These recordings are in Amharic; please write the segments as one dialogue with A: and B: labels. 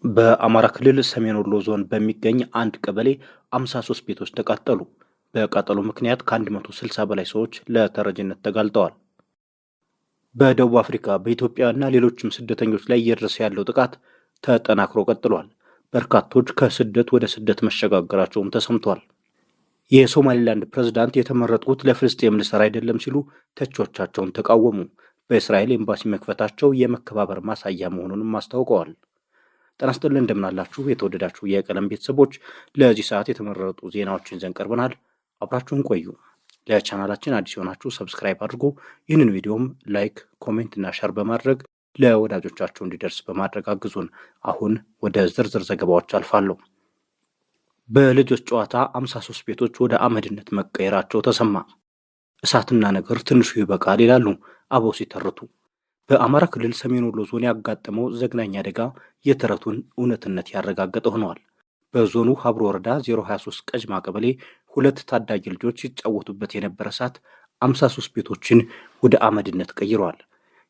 A: በአማራ ክልል ሰሜን ወሎ ዞን በሚገኝ አንድ ቀበሌ 53 ቤቶች ተቃጠሉ። በቃጠሎ ምክንያት ከ160 በላይ ሰዎች ለተረጅነት ተጋልጠዋል። በደቡብ አፍሪካ በኢትዮጵያና ሌሎችም ስደተኞች ላይ እየደረሰ ያለው ጥቃት ተጠናክሮ ቀጥሏል። በርካቶች ከስደት ወደ ስደት መሸጋገራቸውም ተሰምቷል። የሶማሊላንድ ፕሬዝዳንት የተመረጡት ለፍልስጤም ልሰራ አይደለም ሲሉ ተቾቻቸውን ተቃወሙ። በእስራኤል ኤምባሲ መክፈታቸው የመከባበር ማሳያ መሆኑንም አስታውቀዋል። ጤና ይስጥልን እንደምናላችሁ የተወደዳችሁ የቀለም ቤተሰቦች፣ ለዚህ ሰዓት የተመረጡ ዜናዎችን ይዘን ቀርበናል። አብራችሁን ቆዩ። ለቻናላችን አዲስ የሆናችሁ ሰብስክራይብ አድርጎ ይህንን ቪዲዮም ላይክ፣ ኮሜንት እና ሸር በማድረግ ለወዳጆቻችሁ እንዲደርስ በማድረግ አግዙን። አሁን ወደ ዝርዝር ዘገባዎች አልፋለሁ። በልጆች ጨዋታ 53 ቤቶች ወደ አመድነት መቀየራቸው ተሰማ። እሳትና ነገር ትንሹ ይበቃል ይላሉ አበው ሲተርቱ። በአማራ ክልል ሰሜን ወሎ ዞን ያጋጠመው ዘግናኝ አደጋ የተረቱን እውነትነት ያረጋገጠ ሆነዋል። በዞኑ ሀብሮ ወረዳ 023 ቀጅማ ቀበሌ ሁለት ታዳጊ ልጆች ሲጫወቱበት የነበረ እሳት 53 ቤቶችን ወደ አመድነት ቀይረዋል።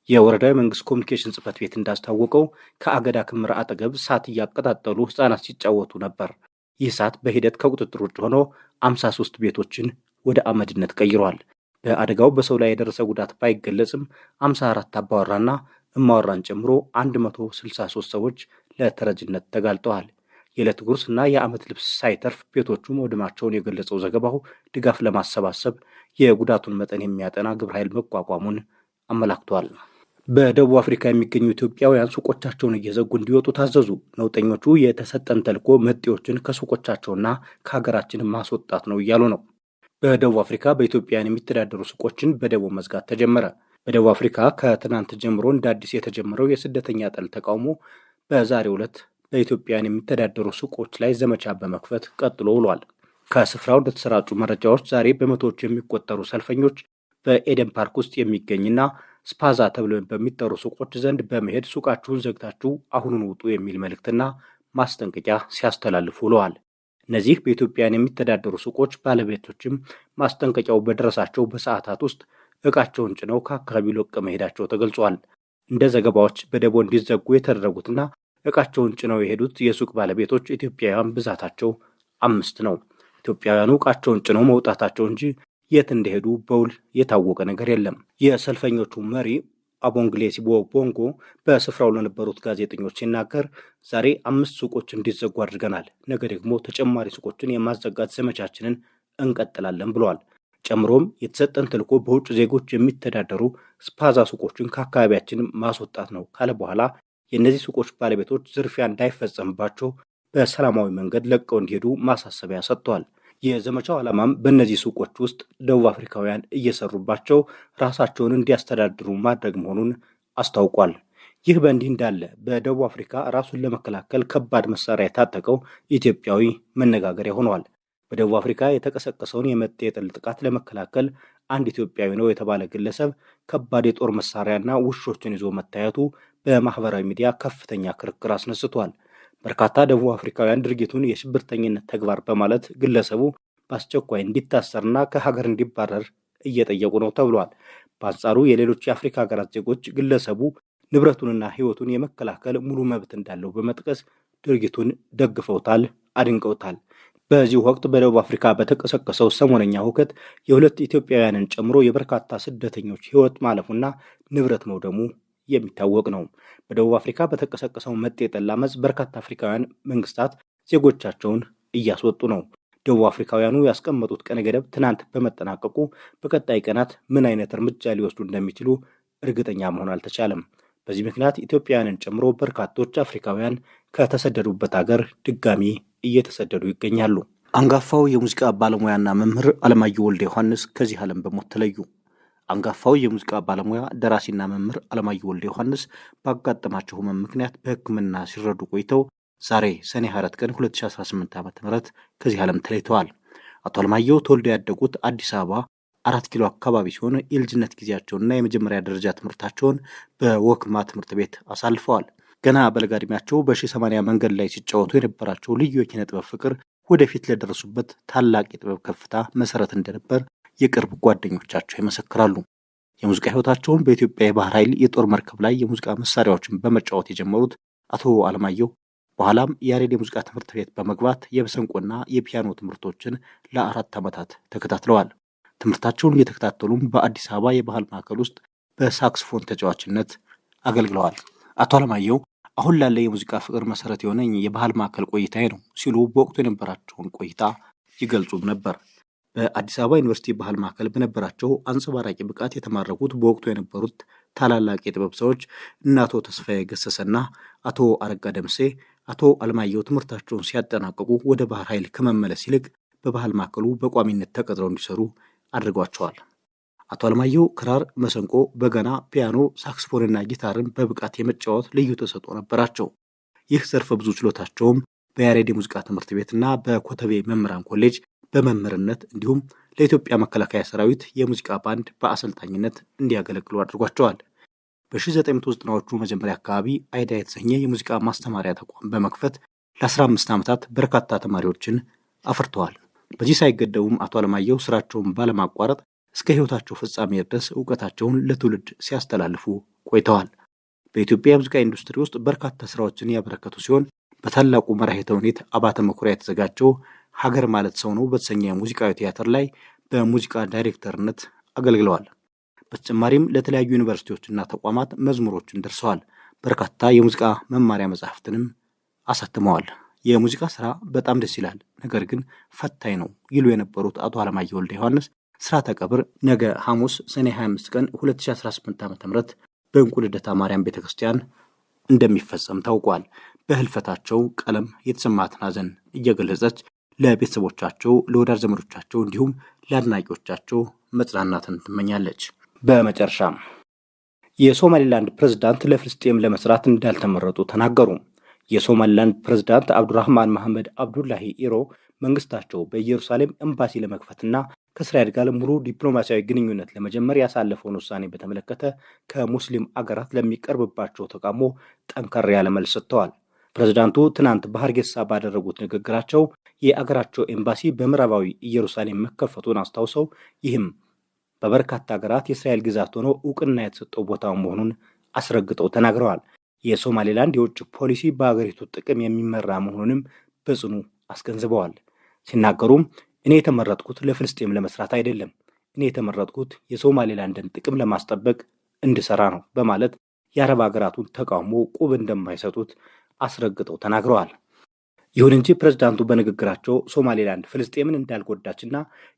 A: የወረዳው የመንግስት ኮሚኒኬሽን ጽሕፈት ቤት እንዳስታወቀው ከአገዳ ክምር አጠገብ እሳት እያቀጣጠሉ ህፃናት ሲጫወቱ ነበር። ይህ እሳት በሂደት ከቁጥጥር ውጭ ሆኖ 53 ቤቶችን ወደ አመድነት ቀይረዋል። በአደጋው በሰው ላይ የደረሰ ጉዳት ባይገለጽም 54 አባወራና እማወራን ጨምሮ 163 ሰዎች ለተረጅነት ተጋልጠዋል። የዕለት ጉርስና የዓመት ልብስ ሳይተርፍ ቤቶቹ መውደማቸውን የገለጸው ዘገባው ድጋፍ ለማሰባሰብ የጉዳቱን መጠን የሚያጠና ግብረ ኃይል መቋቋሙን አመላክቷል። በደቡብ አፍሪካ የሚገኙ ኢትዮጵያውያን ሱቆቻቸውን እየዘጉ እንዲወጡ ታዘዙ። ነውጠኞቹ የተሰጠን ተልዕኮ መጤዎችን ከሱቆቻቸውና ከሀገራችን ማስወጣት ነው እያሉ ነው። በደቡብ አፍሪካ በኢትዮጵያውያን የሚተዳደሩ ሱቆችን በደቡብ መዝጋት ተጀመረ። በደቡብ አፍሪካ ከትናንት ጀምሮ እንደ አዲስ የተጀመረው የስደተኛ ጠል ተቃውሞ በዛሬው ዕለት በኢትዮጵያውያን የሚተዳደሩ ሱቆች ላይ ዘመቻ በመክፈት ቀጥሎ ውሏል። ከስፍራው እንደተሰራጩ መረጃዎች ዛሬ በመቶዎች የሚቆጠሩ ሰልፈኞች በኤደን ፓርክ ውስጥ የሚገኝና ስፓዛ ተብለው በሚጠሩ ሱቆች ዘንድ በመሄድ ሱቃችሁን ዘግታችሁ አሁኑን ውጡ የሚል መልእክትና ማስጠንቀቂያ ሲያስተላልፉ ውለዋል። እነዚህ በኢትዮጵያውያን የሚተዳደሩ ሱቆች ባለቤቶችም ማስጠንቀቂያው በደረሳቸው በሰዓታት ውስጥ ዕቃቸውን ጭነው ከአካባቢው ለቀው መሄዳቸው ተገልጿል። እንደ ዘገባዎች በደቦ እንዲዘጉ የተደረጉትና ዕቃቸውን ጭነው የሄዱት የሱቅ ባለቤቶች ኢትዮጵያውያን ብዛታቸው 5 ነው። ኢትዮጵያውያኑ ዕቃቸውን ጭነው መውጣታቸው እንጂ የት እንደሄዱ በውል የታወቀ ነገር የለም። የሰልፈኞቹ መሪ አቦንግሌ ሲቦንጎ በስፍራው ለነበሩት ጋዜጠኞች ሲናገር ዛሬ 5 ሱቆች እንዲዘጉ አድርገናል፣ ነገ ደግሞ ተጨማሪ ሱቆችን የማዘጋት ዘመቻችንን እንቀጥላለን ብለዋል። ጨምሮም የተሰጠን ተልዕኮ በውጭ ዜጎች የሚተዳደሩ ስፓዛ ሱቆችን ከአካባቢያችን ማስወጣት ነው ካለ በኋላ የእነዚህ ሱቆች ባለቤቶች ዝርፊያ እንዳይፈጸምባቸው በሰላማዊ መንገድ ለቀው እንዲሄዱ ማሳሰቢያ ሰጥተዋል። የዘመቻው ዓላማም በእነዚህ ሱቆች ውስጥ ደቡብ አፍሪካውያን እየሰሩባቸው ራሳቸውን እንዲያስተዳድሩ ማድረግ መሆኑን አስታውቋል። ይህ በእንዲህ እንዳለ በደቡብ አፍሪካ ራሱን ለመከላከል ከባድ መሳሪያ የታጠቀው ኢትዮጵያዊ መነጋገሪያ ሆነዋል። በደቡብ አፍሪካ የተቀሰቀሰውን የመጤ የጠል ጥቃት ለመከላከል አንድ ኢትዮጵያዊ ነው የተባለ ግለሰብ ከባድ የጦር መሳሪያና ውሾችን ይዞ መታየቱ በማህበራዊ ሚዲያ ከፍተኛ ክርክር አስነስቷል። በርካታ ደቡብ አፍሪካውያን ድርጊቱን የሽብርተኝነት ተግባር በማለት ግለሰቡ በአስቸኳይ እንዲታሰርና ከሀገር እንዲባረር እየጠየቁ ነው ተብሏል። በአንጻሩ የሌሎች የአፍሪካ ሀገራት ዜጎች ግለሰቡ ንብረቱንና ሕይወቱን የመከላከል ሙሉ መብት እንዳለው በመጥቀስ ድርጊቱን ደግፈውታል፣ አድንቀውታል። በዚህ ወቅት በደቡብ አፍሪካ በተቀሰቀሰው ሰሞነኛ ሁከት የሁለት ኢትዮጵያውያንን ጨምሮ የበርካታ ስደተኞች ሕይወት ማለፉና ንብረት መውደሙ የሚታወቅ ነው። በደቡብ አፍሪካ በተቀሰቀሰው መጤ የጠል አመፅ በርካታ አፍሪካውያን መንግስታት ዜጎቻቸውን እያስወጡ ነው። ደቡብ አፍሪካውያኑ ያስቀመጡት ቀነ ገደብ ትናንት በመጠናቀቁ በቀጣይ ቀናት ምን አይነት እርምጃ ሊወስዱ እንደሚችሉ እርግጠኛ መሆን አልተቻለም። በዚህ ምክንያት ኢትዮጵያውያንን ጨምሮ በርካቶች አፍሪካውያን ከተሰደዱበት ሀገር ድጋሚ እየተሰደዱ ይገኛሉ። አንጋፋው የሙዚቃ ባለሙያና መምህር አለማየሁ ወልደ ዮሐንስ ከዚህ ዓለም በሞት ተለዩ። አንጋፋው የሙዚቃ ባለሙያ ደራሲና መምህር አለማየሁ ወልደ ዮሐንስ ባጋጠማቸው ህመም ምክንያት በሕክምና ሲረዱ ቆይተው ዛሬ ሰኔ 24 ቀን 2018 ዓ.ም ከዚህ ዓለም ተለይተዋል። አቶ አለማየሁ ተወልደው ያደጉት አዲስ አበባ 4 ኪሎ አካባቢ ሲሆን የልጅነት ጊዜያቸውንና የመጀመሪያ ደረጃ ትምህርታቸውን በወክማ ትምህርት ቤት አሳልፈዋል። ገና በለጋ ዕድሜያቸው በ80 መንገድ ላይ ሲጫወቱ የነበራቸው ልዩ የኪነ ጥበብ ፍቅር ወደፊት ለደረሱበት ታላቅ የጥበብ ከፍታ መሰረት እንደነበር የቅርብ ጓደኞቻቸው ይመሰክራሉ። የሙዚቃ ህይወታቸውን በኢትዮጵያ የባህር ኃይል የጦር መርከብ ላይ የሙዚቃ መሳሪያዎችን በመጫወት የጀመሩት አቶ አለማየሁ በኋላም የያሬድ የሙዚቃ ትምህርት ቤት በመግባት የመሰንቆና የፒያኖ ትምህርቶችን ለ4 ዓመታት ተከታትለዋል። ትምህርታቸውን እየተከታተሉም በአዲስ አበባ የባህል ማዕከል ውስጥ በሳክስፎን ተጫዋችነት አገልግለዋል። አቶ አለማየሁ አሁን ላለ የሙዚቃ ፍቅር መሰረት የሆነኝ የባህል ማዕከል ቆይታዬ ነው ሲሉ በወቅቱ የነበራቸውን ቆይታ ይገልጹም ነበር። በአዲስ አበባ ዩኒቨርሲቲ ባህል ማዕከል በነበራቸው አንጸባራቂ ብቃት የተማረኩት በወቅቱ የነበሩት ታላላቅ የጥበብ ሰዎች እነ አቶ ተስፋዬ ገሰሰና አቶ አረጋ ደምሴ አቶ አለማየሁ ትምህርታቸውን ሲያጠናቅቁ ወደ ባህር ኃይል ከመመለስ ይልቅ በባህል ማዕከሉ በቋሚነት ተቀጥረው እንዲሰሩ አድርጓቸዋል። አቶ አለማየሁ ክራር፣ መሰንቆ፣ በገና፣ ፒያኖ፣ ሳክስፎንና ጊታርን በብቃት የመጫወት ልዩ ተሰጥኦ ነበራቸው። ይህ ዘርፈ ብዙ ችሎታቸውም በያሬድ የሙዚቃ ትምህርት ቤትና በኮተቤ መምህራን ኮሌጅ በመምህርነት እንዲሁም ለኢትዮጵያ መከላከያ ሰራዊት የሙዚቃ ባንድ በአሰልጣኝነት እንዲያገለግሉ አድርጓቸዋል። በ1990ዎቹ መጀመሪያ አካባቢ አይዳ የተሰኘ የሙዚቃ ማስተማሪያ ተቋም በመክፈት ለ15 ዓመታት በርካታ ተማሪዎችን አፍርተዋል። በዚህ ሳይገደቡም አቶ አለማየሁ ስራቸውን ባለማቋረጥ እስከ ሕይወታቸው ፍጻሜ ድረስ እውቀታቸውን ለትውልድ ሲያስተላልፉ ቆይተዋል። በኢትዮጵያ የሙዚቃ ኢንዱስትሪ ውስጥ በርካታ ስራዎችን ያበረከቱ ሲሆን በታላቁ መራሄ ተውኔት አባተ መኩሪያ የተዘጋጀው ሀገር ማለት ሰው ነው በተሰኘ ሙዚቃዊ ቲያትር ላይ በሙዚቃ ዳይሬክተርነት አገልግለዋል። በተጨማሪም ለተለያዩ ዩኒቨርሲቲዎችና ተቋማት መዝሙሮችን ደርሰዋል። በርካታ የሙዚቃ መማሪያ መጽሐፍትንም አሳትመዋል። የሙዚቃ ስራ በጣም ደስ ይላል፣ ነገር ግን ፈታኝ ነው ይሉ የነበሩት አቶ አለማየሁ ወልደ ዮሐንስ ስርዓተ ቀብር ነገ ሐሙስ ሰኔ 25 ቀን 2018 ዓ.ም በእንቁ ልደታ ማርያም ቤተክርስቲያን እንደሚፈጸም ታውቋል። በህልፈታቸው ቀለም የተሰማትን ሐዘን እየገለጸች ለቤተሰቦቻቸው፣ ለወዳጅ ዘመዶቻቸው እንዲሁም ለአድናቂዎቻቸው መጽናናትን ትመኛለች። በመጨረሻም የሶማሊላንድ ፕሬዝዳንት ለፍልስጤም ለመስራት እንዳልተመረጡ ተናገሩ። የሶማሊላንድ ፕሬዝዳንት አብዱራህማን መሐመድ አብዱላሂ ኢሮ መንግስታቸው በኢየሩሳሌም ኤምባሲ ለመክፈትና ከእስራኤል ጋር ሙሉ ዲፕሎማሲያዊ ግንኙነት ለመጀመር ያሳለፈውን ውሳኔ በተመለከተ ከሙስሊም አገራት ለሚቀርብባቸው ተቃውሞ ጠንከር ያለ መልስ ሰጥተዋል። ፕሬዝዳንቱ ትናንት በሀርጌሳ ባደረጉት ንግግራቸው የአገራቸው ኤምባሲ በምዕራባዊ ኢየሩሳሌም መከፈቱን አስታውሰው ይህም በበርካታ ሀገራት የእስራኤል ግዛት ሆኖ እውቅና የተሰጠው ቦታ መሆኑን አስረግጠው ተናግረዋል። የሶማሌላንድ የውጭ ፖሊሲ በሀገሪቱ ጥቅም የሚመራ መሆኑንም በጽኑ አስገንዝበዋል። ሲናገሩም እኔ የተመረጥኩት ለፍልስጤም ለመስራት አይደለም፣ እኔ የተመረጥኩት የሶማሌላንድን ጥቅም ለማስጠበቅ እንድሰራ ነው በማለት የአረብ ሀገራቱን ተቃውሞ ቁብ እንደማይሰጡት አስረግጠው ተናግረዋል። ይሁን እንጂ ፕሬዝዳንቱ በንግግራቸው ሶማሌላንድ ፍልስጤምን እንዳልጎዳችና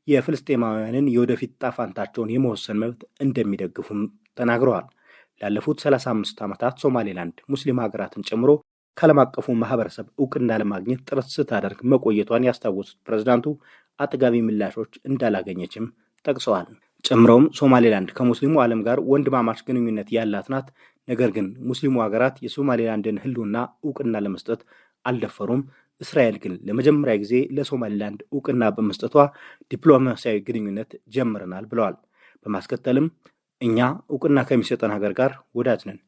A: የፍልስጤማውያንን የወደፊት ጣፋንታቸውን የመወሰን መብት እንደሚደግፉም ተናግረዋል። ላለፉት 35 ዓመታት ሶማሌላንድ ሙስሊም ሀገራትን ጨምሮ ከዓለም አቀፉ ማህበረሰብ እውቅና ለማግኘት ጥረት ስታደርግ መቆየቷን ያስታወሱት ፕሬዝዳንቱ አጥጋቢ ምላሾች እንዳላገኘችም ጠቅሰዋል። ጨምረውም ሶማሌላንድ ከሙስሊሙ ዓለም ጋር ወንድማማች ግንኙነት ያላት ናት፣ ነገር ግን ሙስሊሙ ሀገራት የሶማሌላንድን ህልውና እውቅና ለመስጠት አልደፈሩም። እስራኤል ግን ለመጀመሪያ ጊዜ ለሶማሌላንድ እውቅና በመስጠቷ ዲፕሎማሲያዊ ግንኙነት ጀምረናል ብለዋል። በማስከተልም እኛ እውቅና ከሚሰጠን ሀገር ጋር ወዳጅ ነን።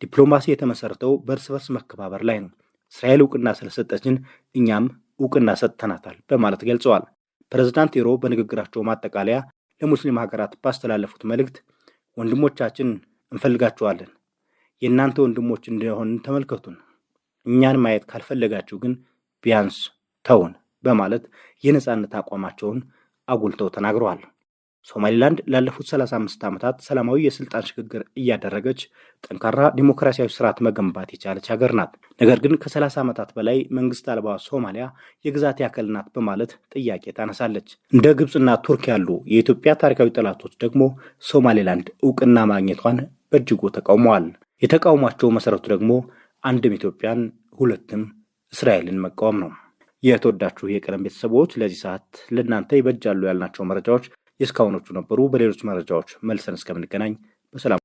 A: ዲፕሎማሲ የተመሰረተው በእርስ በርስ መከባበር ላይ ነው። እስራኤል እውቅና ስለሰጠችን እኛም እውቅና ሰጥተናታል በማለት ገልጸዋል። ፕሬዝዳንት ኢሮ በንግግራቸው ማጠቃለያ ለሙስሊም ሀገራት ባስተላለፉት መልእክት ወንድሞቻችን እንፈልጋችኋለን፣ የእናንተ ወንድሞች እንደሆን ተመልከቱን፣ እኛን ማየት ካልፈለጋችሁ ግን ቢያንስ ተውን በማለት የነጻነት አቋማቸውን አጉልተው ተናግረዋል። ሶማሊላንድ ላለፉት 35 ዓመታት ሰላማዊ የስልጣን ሽግግር እያደረገች ጠንካራ ዲሞክራሲያዊ ስርዓት መገንባት የቻለች ሀገር ናት። ነገር ግን ከ30 ዓመታት በላይ መንግስት አልባ ሶማሊያ የግዛት ያክል ናት በማለት ጥያቄ ታነሳለች። እንደ ግብፅና ቱርክ ያሉ የኢትዮጵያ ታሪካዊ ጠላቶች ደግሞ ሶማሊላንድ እውቅና ማግኘቷን በእጅጉ ተቃውመዋል። የተቃውሟቸው መሰረቱ ደግሞ አንድም ኢትዮጵያን ሁለትም እስራኤልን መቃወም ነው። የተወዳችሁ የቀለም ቤተሰቦች ለዚህ ሰዓት ለእናንተ ይበጃሉ ያልናቸው መረጃዎች የእስካሁኖቹ ነበሩ። በሌሎች መረጃዎች መልሰን እስከምንገናኝ በሰላም